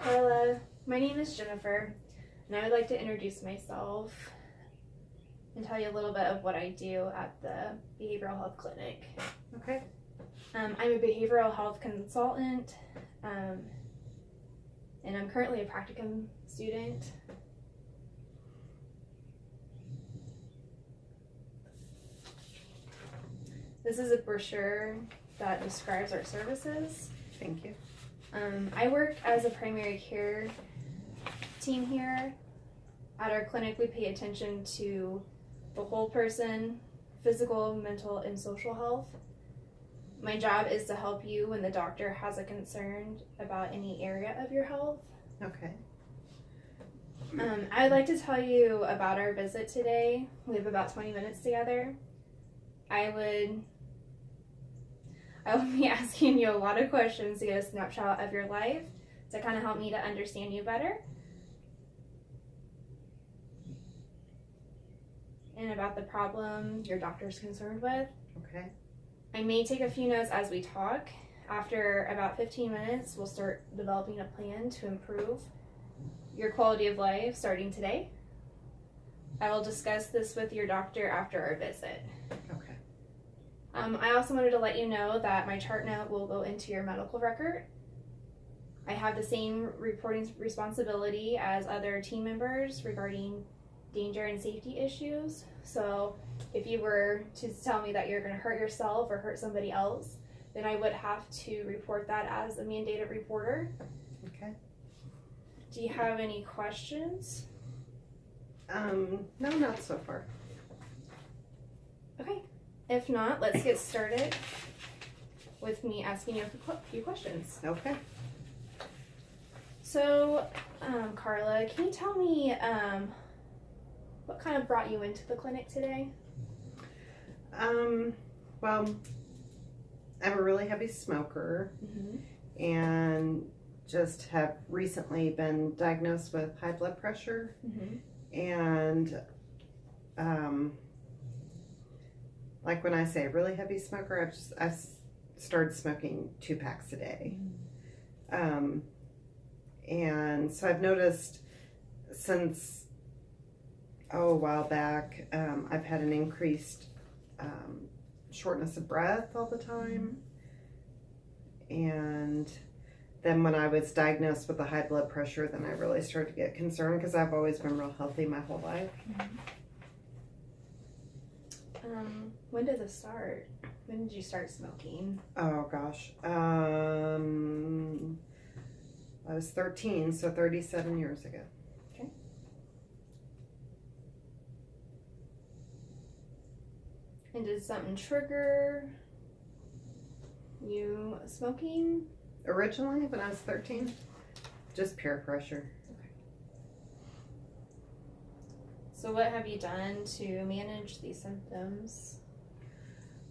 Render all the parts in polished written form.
Carla. My name is Jennifer, and I would like to introduce myself and tell you a little bit of what I do at the Behavioral Health Clinic. Okay. I'm a behavioral health consultant, and I'm currently a practicum student. This is a brochure that describes our services. Thank you. I work as a primary care team here. At our clinic, we pay attention to the whole person, physical, mental, and social health. My job is to help you when the doctor has a concern about any area of your health. Okay. I would like to tell you about our visit today. We have about 20 minutes together. I will be asking you a lot of questions to get a snapshot of your life to kind of help me to understand you better. And about the problem your doctor's concerned with. Okay. I may take a few notes as we talk. After about 15 minutes, we'll start developing a plan to improve your quality of life starting today. I will discuss this with your doctor after our visit. Okay. I also wanted to let you know that my chart note will go into your medical record. I have the same reporting responsibility as other team members regarding danger and safety issues. So if you were to tell me that you're going to hurt yourself or hurt somebody else, then I would have to report that as a mandated reporter. Okay. Do you have any questions? No, not so far. Okay. If not, let's get started with me asking you a few questions. Okay. So, Carla, can you tell me what kind of brought you into the clinic today? Well, I'm a really heavy smoker Mm-hmm. and just have recently been diagnosed with high blood pressure. Mm-hmm. And like when I say really heavy smoker, I've started smoking 2 packs a day. And so I've noticed since a while back, I've had an increased shortness of breath all the time. And then when I was diagnosed with the high blood pressure, then I really started to get concerned because I've always been real healthy my whole life. When did this start? When did you start smoking? Oh gosh. I was 13, so 37 years ago. Okay. And did something trigger you smoking? Originally, when I was 13, just peer pressure. So what have you done to manage these symptoms?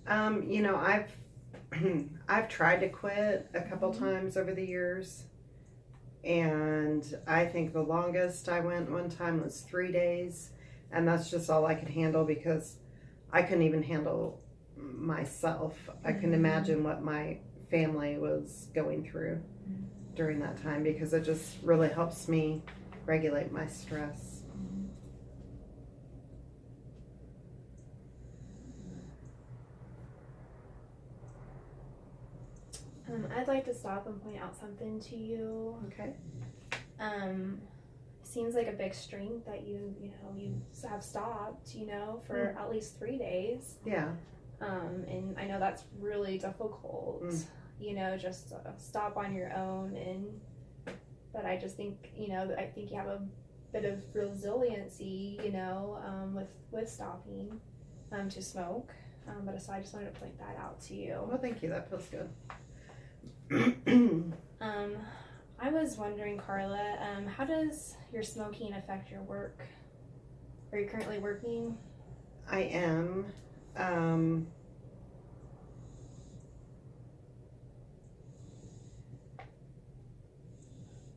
I've tried to quit a couple times over the years, and I think the longest I went one time was 3 days, and that's just all I could handle because I couldn't even handle myself. I couldn't imagine what my family was going through during that time because it just really helps me regulate my stress. I'd like to stop and point out something to you. Okay. Seems like a big strength that you have stopped, for at least 3 days. Yeah. And I know that's really difficult, just to stop on your own. But I just think, I think you have a bit of resiliency, with stopping to smoke. So I just wanted to point that out to you. Well, thank you. That feels good. I was wondering, Carla, how does your smoking affect your work? Are you currently working? I am.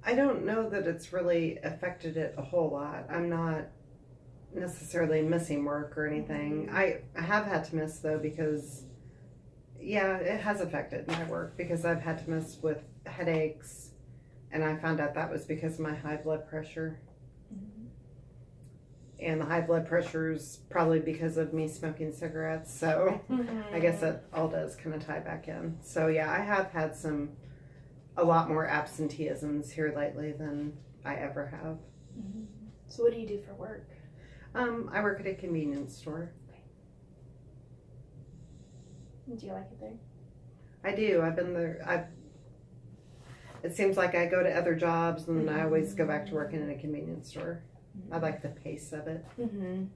I don't know that it's really affected it a whole lot. I'm not necessarily missing work or anything. I have had to miss though because yeah, it has affected my work because I've had to miss with headaches and I found out that was because of my high blood pressure. Mhm. And the high blood pressure is probably because of me smoking cigarettes. So I guess that all does kind of tie back in. So yeah, I have had a lot more absenteeisms here lately than I ever have. Mhm. So what do you do for work? I work at a convenience store. Do you like it there? I do. I've been there. It seems like I go to other jobs and I always go back to working in a convenience store. I like the pace of it. Mm-hmm.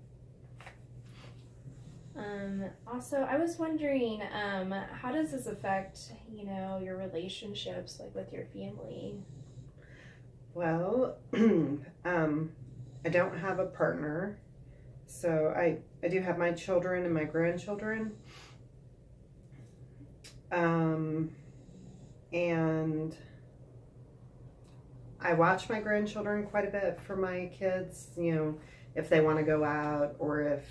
Also, I was wondering, how does this affect, your relationships, like with your family? Well, I don't have a partner, so I do have my children and my grandchildren. And I watch my grandchildren quite a bit for my kids, if they want to go out, or if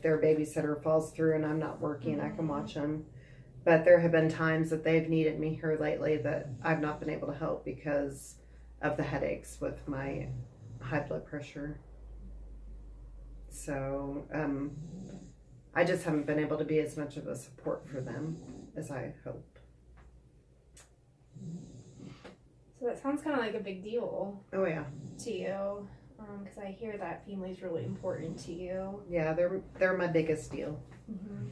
their babysitter falls through and I'm not working, I can watch them. But there have been times that they've needed me here lately that I've not been able to help because of the headaches with my high blood pressure. So I just haven't been able to be as much of a support for them as I hope. So that sounds kind of like a big deal. Oh yeah. To you, because I hear that family is really important to you. Yeah, they're my biggest deal. Mm-hmm.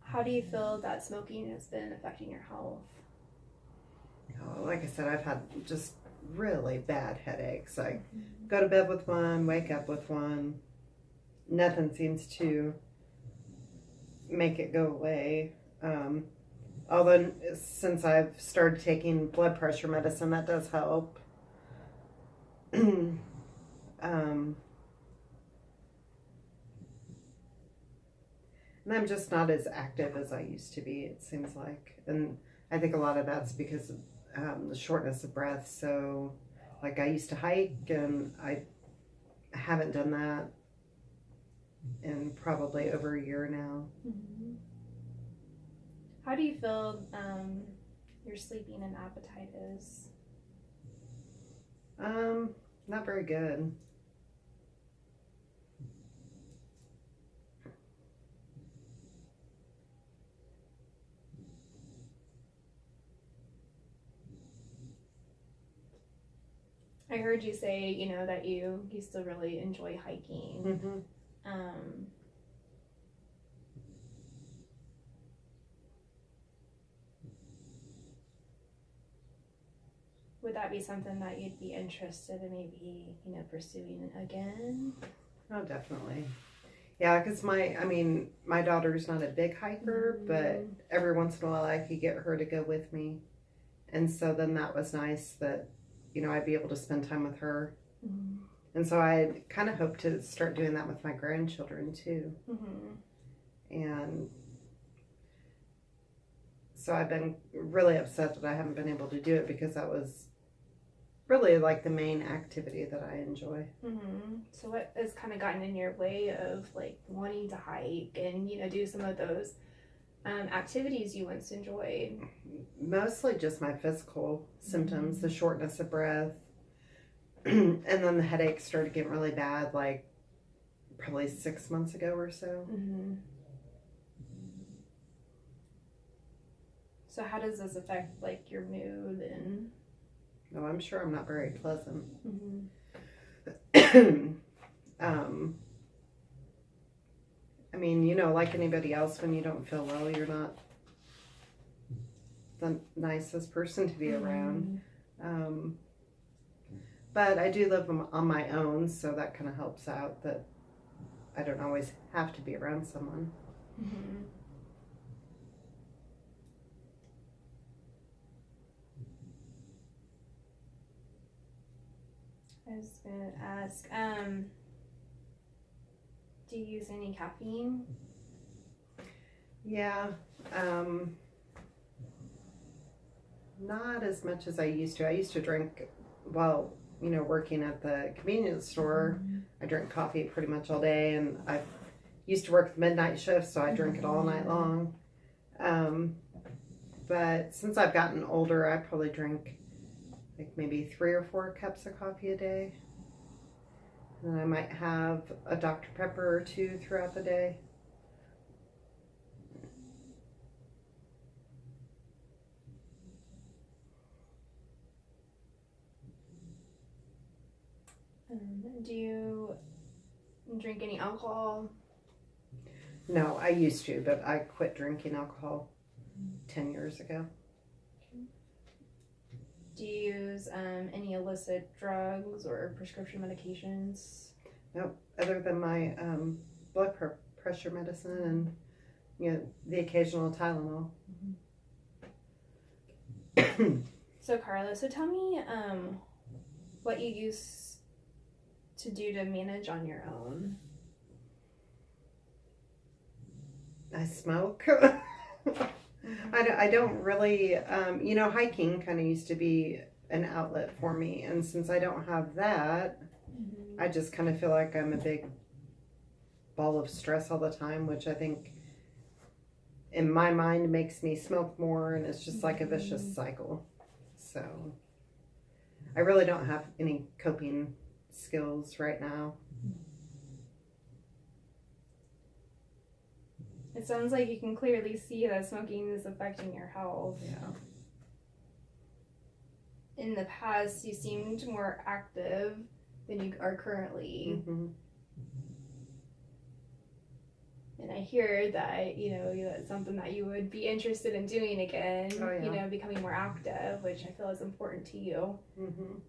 How do you feel that smoking has been affecting your health? Oh, like I said, I've had just really bad headaches. I go to bed with one, wake up with one. Nothing seems to make it go away. Although since I've started taking blood pressure medicine, that does help. And I'm just not as active as I used to be, it seems like. And I think a lot of that's because of the shortness of breath. So, like, I used to hike, and I haven't done that in probably over a year now. Mm-hmm. How do you feel your sleeping and appetite is? Not very good. I heard you say, that you still really enjoy hiking. Mm-hmm. Would that be something that you'd be interested in maybe, pursuing again? Oh, definitely. Yeah, because my daughter's not a big hiker, but every once in a while I could get her to go with me. And so then that was nice that, I'd be able to spend time with her. Mm-hmm. And so I kind of hope to start doing that with my grandchildren too. Mm-hmm. And so I've been really upset that I haven't been able to do it because that was really like the main activity that I enjoy. Mm-hmm. So what has kind of gotten in your way of like wanting to hike and, do some of those activities you once enjoyed? Mostly just my physical symptoms, the shortness of breath. And then the headaches started getting really bad, like probably 6 months ago or so. Mm-hmm. So how does this affect like your mood and? Oh, I'm sure I'm not very pleasant. Mm-hmm. Like anybody else, when you don't feel well, you're not the nicest person to be around. But I do live on my own, so that kind of helps out that I don't always have to be around someone. Mm-hmm. I was gonna ask, do you use any caffeine? Yeah, not as much as I used to. I used to drink while, working at the convenience store. I drank coffee pretty much all day, and used to work the midnight shift, so I drink it all night long. But since I've gotten older, I probably drink like maybe 3 or 4 cups of coffee a day. And I might have a Dr. Pepper or 2 throughout the day. Do you drink any alcohol? No, I used to, but I quit drinking alcohol 10 years ago. Do you use any illicit drugs or prescription medications? Nope, other than my blood pressure medicine and the occasional Tylenol. So Carla, tell me what you use to do to manage on your own. I smoke. I don't really, hiking kind of used to be an outlet for me. And since I don't have that, I just kind of feel like I'm a big ball of stress all the time, which I think in my mind makes me smoke more. And it's just like a vicious cycle. So I really don't have any coping skills right now. It sounds like you can clearly see that smoking is affecting your health. Yeah. In the past, you seemed more active than you are currently. Mm-hmm. And I hear that, that's something that you would be interested in doing again. Oh, yeah. Becoming more active, which I feel is important to you. Mm-hmm.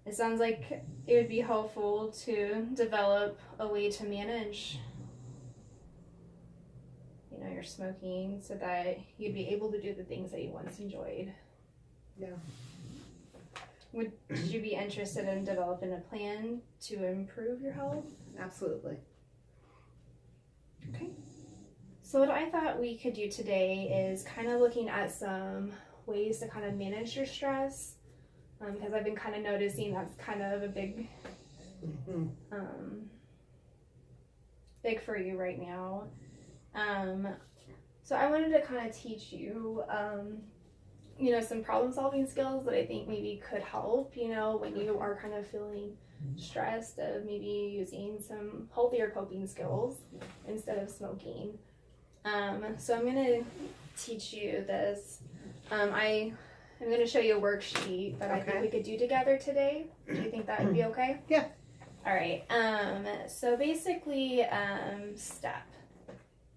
It sounds like it would be helpful to develop a way to manage your smoking so that you'd be able to do the things that you once enjoyed. Yeah. Would you be interested in developing a plan to improve your health? Absolutely. Okay. So what I thought we could do today is kind of looking at some ways to kind of manage your stress, because I've been kind of noticing that's kind of a big, big for you right now. So I wanted to kind of teach you, some problem solving skills that I think maybe could help, when you are kind of feeling stressed, of maybe using some healthier coping skills instead of smoking. So I'm going to teach you this. I'm going to show you a worksheet that I think we could do together today. Do you think that would be okay? Yeah. All right. So basically, STEP.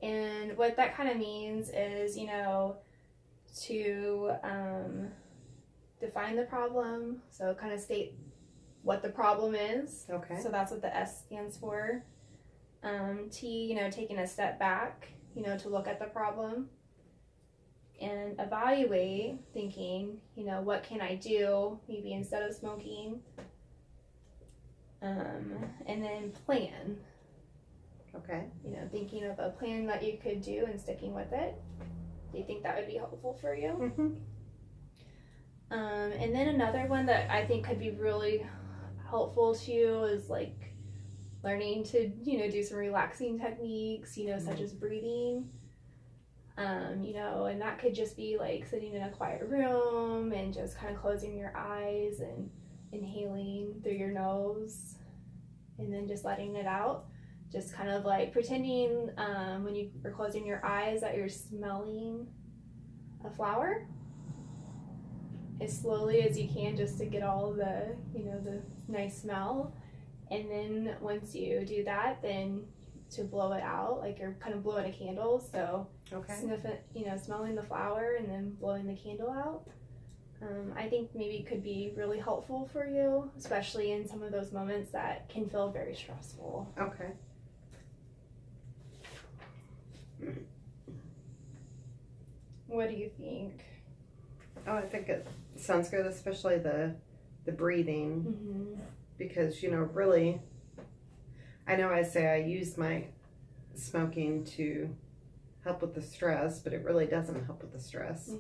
And what that kind of means is, to define the problem. So kind of state what the problem is. Okay. So that's what the S stands for. T, taking a step back, to look at the problem. And evaluate, thinking, what can I do, maybe instead of smoking. And then plan. Okay. Thinking of a plan that you could do and sticking with it. Do you think that would be helpful for you? Mm-hmm. And then another one that I think could be really helpful to you is like learning to, do some relaxing techniques, such as breathing. And that could just be like sitting in a quiet room and just kind of closing your eyes and inhaling through your nose and then just letting it out. Just kind of like pretending when you are closing your eyes that you're smelling a flower as slowly as you can, just to get all the, the nice smell. And then once you do that, then to blow it out, like you're kind of blowing a candle. So sniff it, smelling the flower and then blowing the candle out. I think maybe could be really helpful for you, especially in some of those moments that can feel very stressful. Okay. What do you think? Oh, I think it sounds good, especially the breathing, because really, I know I say I use my smoking to help with the stress, but it really doesn't help with the stress.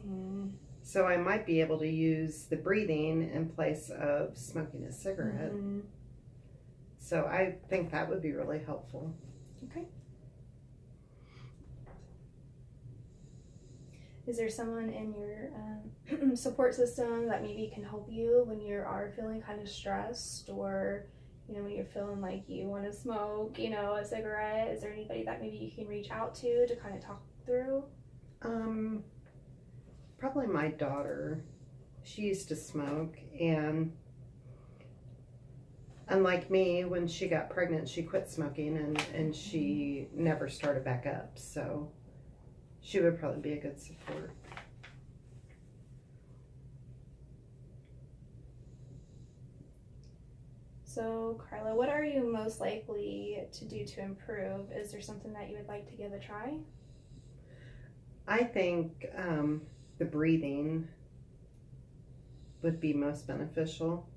So I might be able to use the breathing in place of smoking a cigarette. So I think that would be really helpful. Okay. Is there someone in your support system that maybe can help you when you are feeling kind of stressed, or when you're feeling like you want to smoke, a cigarette? Is there anybody that maybe you can reach out to kind of talk through? Probably my daughter. She used to smoke, and unlike me, when she got pregnant, she quit smoking, and she never started back up. So she would probably be a good support. So, Carla, what are you most likely to do to improve? Is there something that you would like to give a try? I think the breathing would be most beneficial.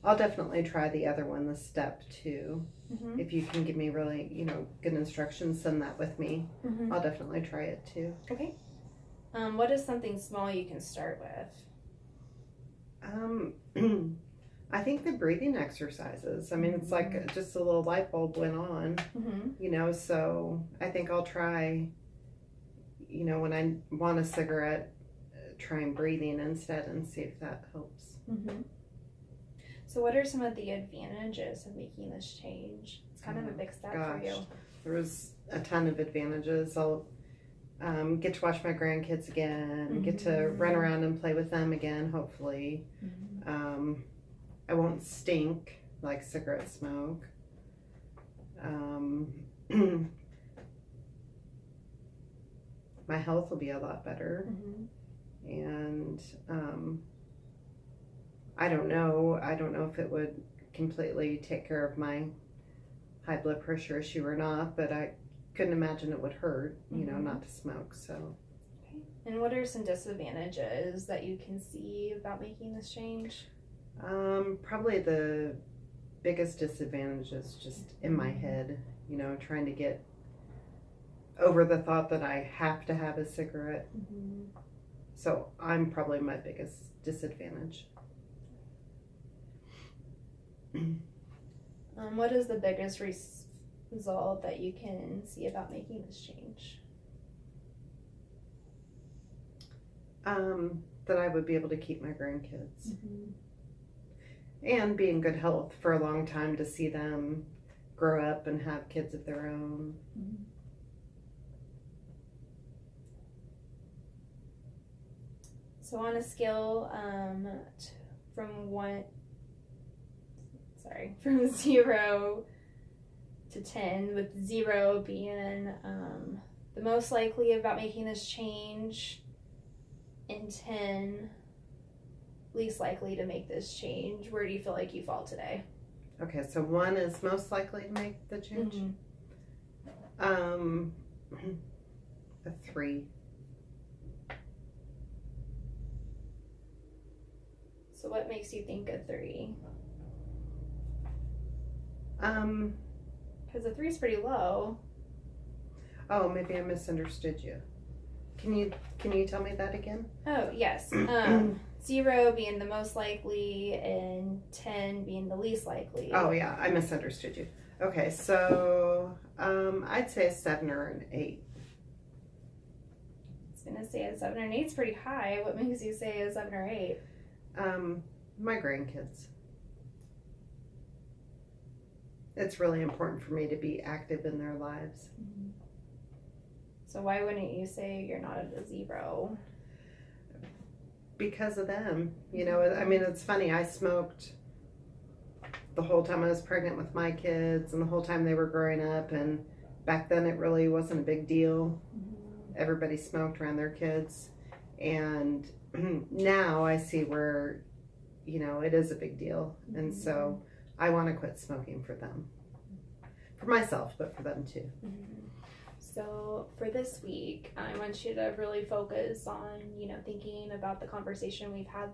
I'll definitely try the other one, the step 2. Mm-hmm. If you can give me really, good instructions, send that with me. Mm-hmm. I'll definitely try it too. Okay. What is something small you can start with? I think the breathing exercises. I mean, it's like just a little light bulb went on, so I think I'll try, when I want a cigarette, trying breathing instead and see if that helps. Mm-hmm. So what are some of the advantages of making this change? It's kind of a big step for you. There was a ton of advantages. I'll get to watch my grandkids again, get to run around and play with them again, hopefully. I won't stink like cigarette smoke. My health will be a lot better. And I don't know if it would completely take care of my high blood pressure issue or not, but I couldn't imagine it would hurt, not to smoke. So. Okay. And what are some disadvantages that you can see about making this change? Probably the biggest disadvantage is just in my head, trying to get over the thought that I have to have a cigarette. So I'm probably my biggest disadvantage. What is the biggest result that you can see about making this change? That I would be able to keep my grandkids. And be in good health for a long time, to see them grow up and have kids of their own. So on a scale from 0 to 10, with 0 being the most likely about making this change, and 10 least likely to make this change, where do you feel like you fall today? Okay, so 1 is most likely to make the change. A 3. So what makes you think a 3? Because a 3 is pretty low. Oh, maybe I misunderstood you. Can you tell me that again? Oh, yes. 0 being the most likely and 10 being the least likely. Oh yeah, I misunderstood you. Okay, so I'd say a 7 or an 8. I was gonna say a 7 or an 8 is pretty high. What makes you say a 7 or 8? My grandkids. It's really important for me to be active in their lives. So why wouldn't you say you're not at a 0? Because of them. I mean, it's funny. I smoked the whole time I was pregnant with my kids and the whole time they were growing up. And back then it really wasn't a big deal. Everybody smoked around their kids. And now I see where, it is a big deal. And so I want to quit smoking for them. For myself, but for them too. So for this week, I want you to really focus on, thinking about the conversation we've had,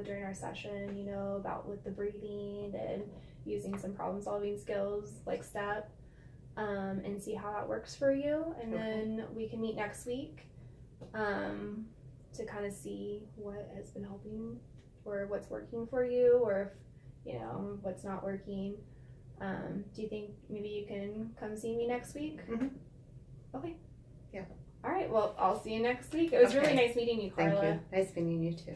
during our session, about with the breathing and using some problem solving skills like STEP, and see how that works for you. And then we can meet next week to kind of see what has been helping or what's working for you, or if, what's not working. Do you think maybe you can come see me next week? Mm-hmm. Okay. Yeah. All right. right. Well, I'll see you next week. It was really Okay. nice meeting you, Thank Carla. you. Nice meeting you too.